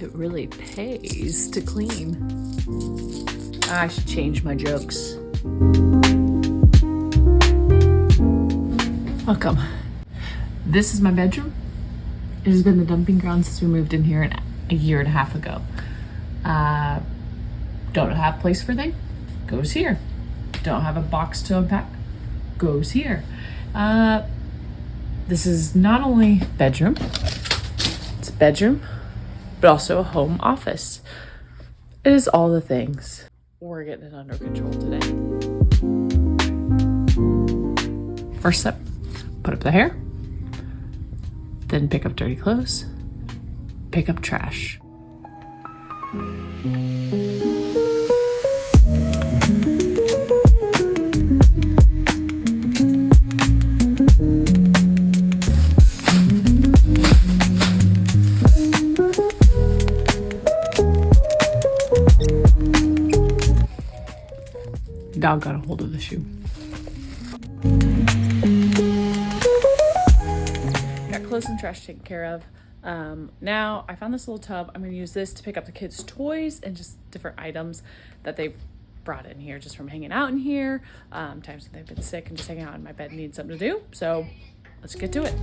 It really pays to clean. I should change my jokes. Welcome. This is my bedroom. It has been the dumping ground since we moved in here a year and a half ago. Don't have a place for things? Goes here. Don't have a box to unpack? Goes here. This is not only bedroom, it's a bedroom, but also a home office. It is all the things. We're getting it under control today. First step, put up the hair, then pick up dirty clothes, pick up trash. Dog got a hold of the shoe. Got clothes and trash taken care of. Now I found this little tub. I'm going to use this to pick up the kids' toys and just different items that they've brought in here just from hanging out in here. Times when they've been sick and just hanging out in my bed and need something to do. So let's get to it.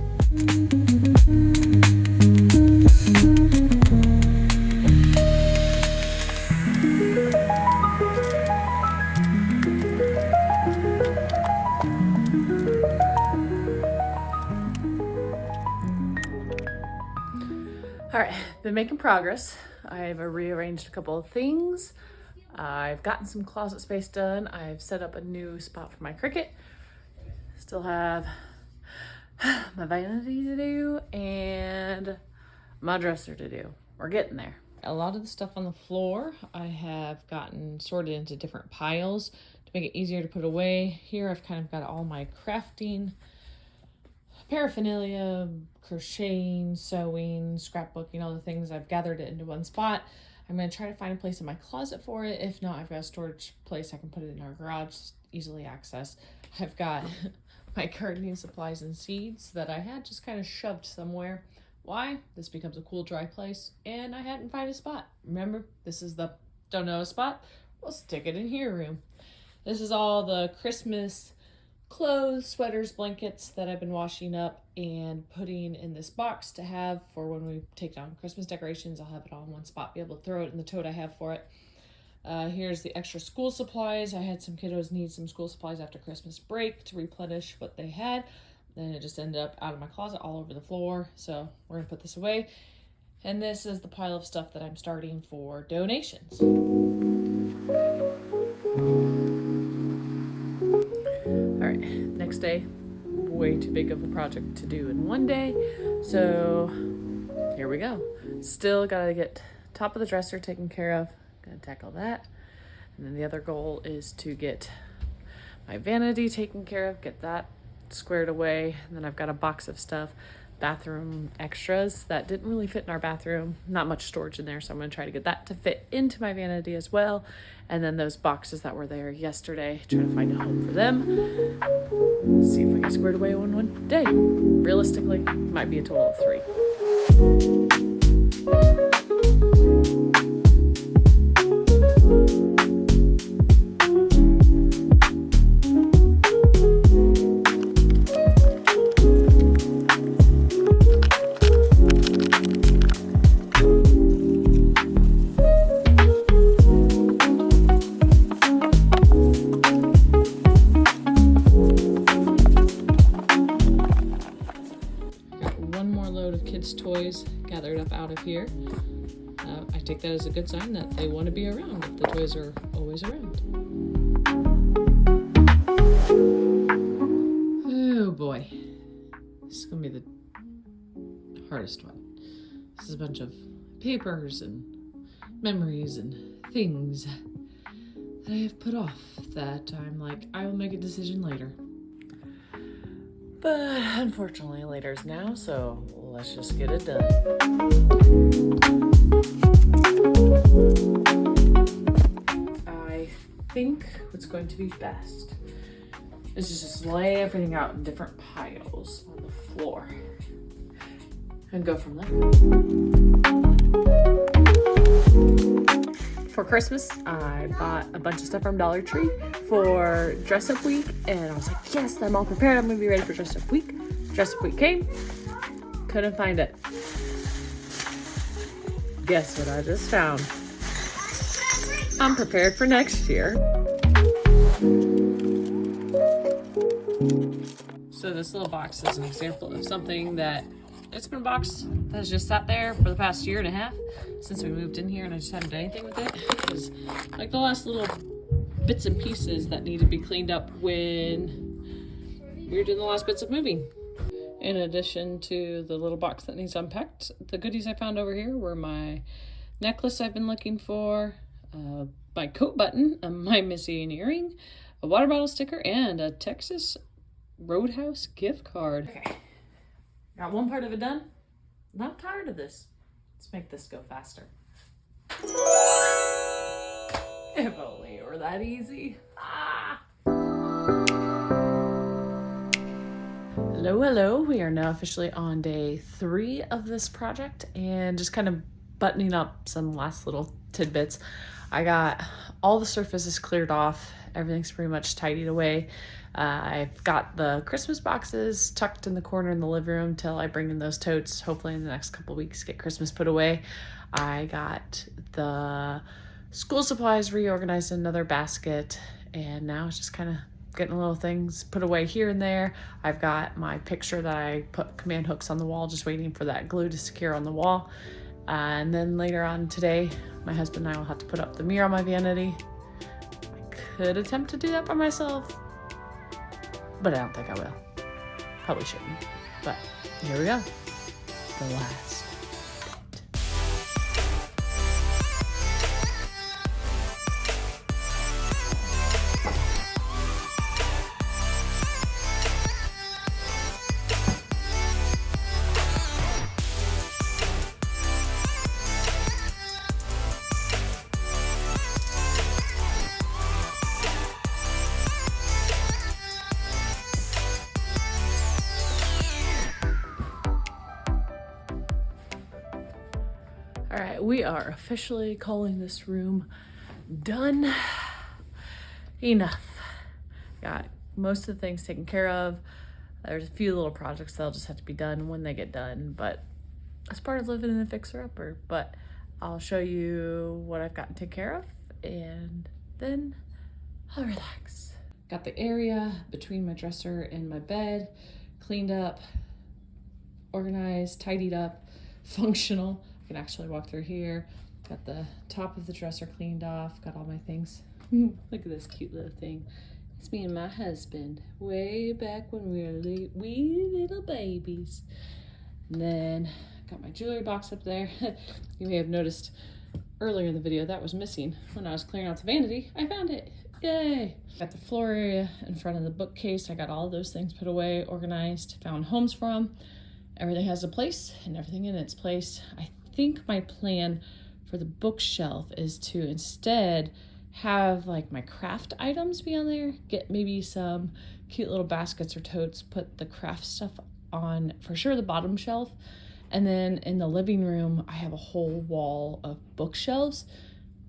All right, been making progress. I've rearranged a couple of things. I've gotten some closet space done. I've set up a new spot for my Cricut. Still have my vanity to do and my dresser to do. We're getting there. A lot of the stuff on the floor I have gotten sorted into different piles to make it easier to put away. Here I've kind of got all my crafting paraphernalia, crocheting, sewing, scrapbooking, all the things. I've gathered it into one spot. I'm going to try to find a place in my closet for it. If not, I've got a storage place. I can put it in our garage, easily accessed. I've got my gardening supplies and seeds that I had just kind of shoved somewhere. Why? This becomes a cool, dry place, and I hadn't found a spot. Remember, this is the don't know a spot? We'll stick it in here room. This is all the Christmas clothes, sweaters, blankets that I've been washing up and putting in this box to have for when we take down Christmas decorations. I'll have it all in one spot, be able to throw it in the tote I have for it. Here's the extra school supplies. I had some kiddos need some school supplies after Christmas break to replenish what they had. Then it just ended up out of my closet all over the floor. So we're gonna put this away. And this is the pile of stuff that I'm starting for donations. All right, next day, way too big of a project to do in one day. So here we go. Still gotta get top of the dresser taken care of. Gotta tackle that. And then the other goal is to get my vanity taken care of, get that squared away. And then I've got a box of stuff, bathroom extras that didn't really fit in our bathroom. Not much storage in there, so I'm gonna try to get that to fit into my vanity as well. And then those boxes that were there yesterday, try to find a home for them. Let's see if we get squared away in one day. Realistically, might be a total of 3. Toys gathered up out of here. I take that as a good sign that they want to be around if the toys are always around. Oh boy, this is gonna be the hardest one. This is a bunch of papers and memories and things that I have put off that I'm like, I will make a decision later. But unfortunately, later's now, so let's just get it done. I think what's going to be best is just lay everything out in different piles on the floor and go from there. Christmas, I bought a bunch of stuff from Dollar Tree for Dress Up Week, and I was like, yes, I'm all prepared. I'm gonna be ready for Dress Up Week. Dress Up Week came, couldn't find it. Guess what I just found? I'm prepared for next year. So this little box is an example of something that it's been a box that has just sat there for the past year and a half since we moved in here, and I just haven't done anything with it. It was like the last little bits and pieces that need to be cleaned up when we were doing the last bits of moving. In addition to the little box that needs unpacked, the goodies I found over here were my necklace I've been looking for, my coat button, my missing earring, a water bottle sticker, and a Texas Roadhouse gift card. Okay, got one part of it done. Not tired of this. Let's make this go faster. If only it were that easy. Hello. We are now officially on day 3 of this project and just kind of buttoning up some last little tidbits. I got all the surfaces cleared off. Everything's pretty much tidied away. I've got the Christmas boxes tucked in the corner in the living room till I bring in those totes. Hopefully in the next couple weeks, get Christmas put away. I got the school supplies reorganized in another basket, and now it's just kind of getting little things put away here and there. I've got my picture that I put command hooks on the wall, just waiting for that glue to secure on the wall. And then later on today, my husband and I will have to put up the mirror on my vanity. I could attempt to do that by myself, but I don't think I will. Probably shouldn't. But here we go. The last bit. All right, we are officially calling this room done. Enough. Got most of the things taken care of. There's a few little projects that'll just have to be done when they get done, but that's part of living in a fixer-upper. But I'll show you what I've gotten taken care of, and then I'll relax. Got the area between my dresser and my bed cleaned up, organized, tidied up, functional. I can actually walk through here. Got the top of the dresser cleaned off, got all my things. Look at this cute little thing. It's me and my husband way back when we were wee little babies. And then got my jewelry box up there. You may have noticed earlier in the video that was missing. When I was clearing out the vanity, I found it. Yay! Got the floor area in front of the bookcase. I got all those things put away, organized, found homes for them. Everything has a place and everything in its place. I think my plan for the bookshelf is to instead have like my craft items be on there, get maybe some cute little baskets or totes, put the craft stuff on for sure the bottom shelf, and then in the living room I have a whole wall of bookshelves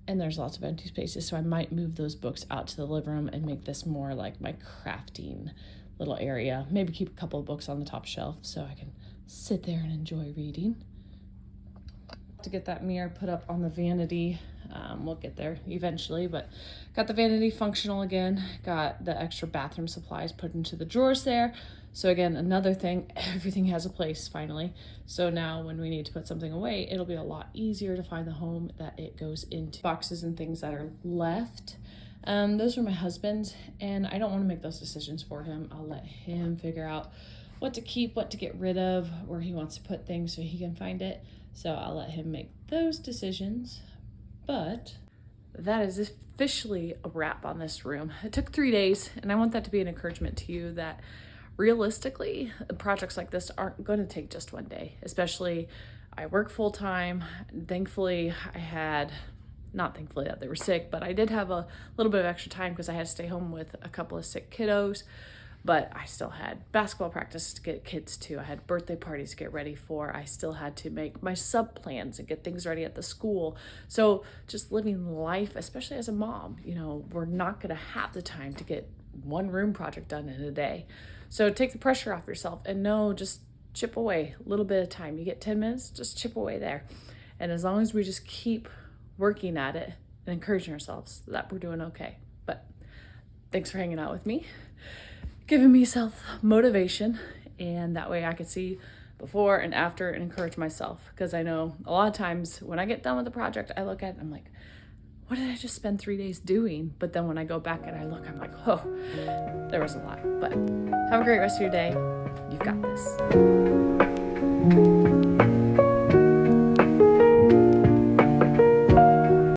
and there's lots of empty spaces, so I might move those books out to the living room and make this more like my crafting little area. Maybe keep a couple of books on the top shelf so I can sit there and enjoy reading. To get that mirror put up on the vanity. We'll get there eventually, but got the vanity functional again. Got the extra bathroom supplies put into the drawers there. So again, another thing, everything has a place finally. So now when we need to put something away, it'll be a lot easier to find the home that it goes into. Boxes and things that are left. Those are my husband's, and I don't want to make those decisions for him. I'll let him figure out what to keep, what to get rid of, where he wants to put things so he can find it. So I'll let him make those decisions. But that is officially a wrap on this room. It took 3 days, and I want that to be an encouragement to you that realistically, projects like this aren't going to take just 1 day. Especially, I work full time. Thankfully, not thankfully that they were sick, but I did have a little bit of extra time because I had to stay home with a couple of sick kiddos. but I still had basketball practice to get kids to. I had birthday parties to get ready for. I still had to make my sub plans and get things ready at the school. So just living life, especially as a mom, we're not going to have the time to get one room project done in a day. So take the pressure off yourself and just chip away a little bit of time. You get 10 minutes, just chip away there. And as long as we just keep working at it and encouraging ourselves, that we're doing okay. But thanks for hanging out with me, giving me self-motivation, and that way I could see before and after and encourage myself. Because I know a lot of times when I get done with the project, I look at it and I'm like, what did I just spend 3 days doing? But then when I go back and I look, I'm like, oh, there was a lot. But have a great rest of your day. You've got this.